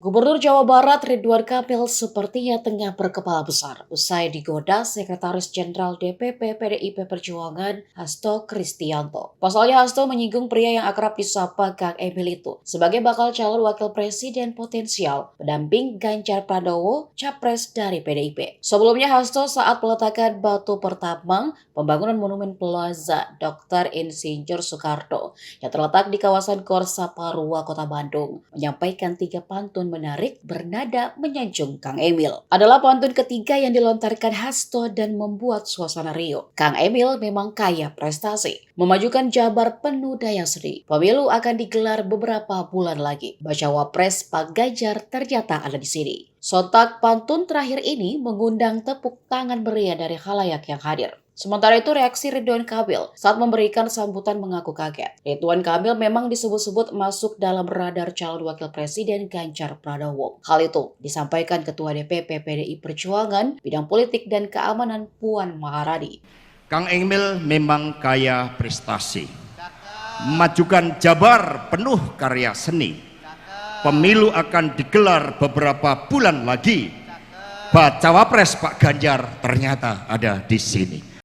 Gubernur Jawa Barat Ridwan Kamil sepertinya tengah berkepala besar usai digoda Sekretaris Jenderal DPP PDIP Perjuangan Hasto Kristianto. Pasalnya Hasto menyinggung pria yang akrab disapa Kang Emil itu sebagai bakal calon wakil presiden potensial pendamping Ganjar Pranowo, capres dari PDIP. Sebelumnya Hasto saat peletakan batu pertama pembangunan Monumen Plaza Dr. Insinyur Soekarno yang terletak di kawasan Gor Saparua, Kota Bandung, menyampaikan 3 pantun menarik bernada menyanjung Kang Emil. Adalah pantun ketiga yang dilontarkan Hasto dan membuat suasana riuh. Kang Emil memang kaya prestasi, memajukan Jabar penuh daya seni. Pemilu akan digelar beberapa bulan lagi. Bacawa pres Pak Ganjar ternyata ada di sini. Sontak pantun terakhir ini mengundang tepuk tangan meriah dari khalayak yang hadir. Sementara itu reaksi Ridwan Kamil saat memberikan sambutan mengaku kaget. Ridwan Kamil memang disebut-sebut masuk dalam radar calon wakil presiden Ganjar Pranowo. Hal itu disampaikan Ketua DPP PDI Perjuangan bidang politik dan keamanan Puan Maharani. Kang Emil memang kaya prestasi, memajukan Jabar penuh karya seni. Pemilu akan digelar beberapa bulan lagi. Bacawa pres Pak Ganjar ternyata ada di sini.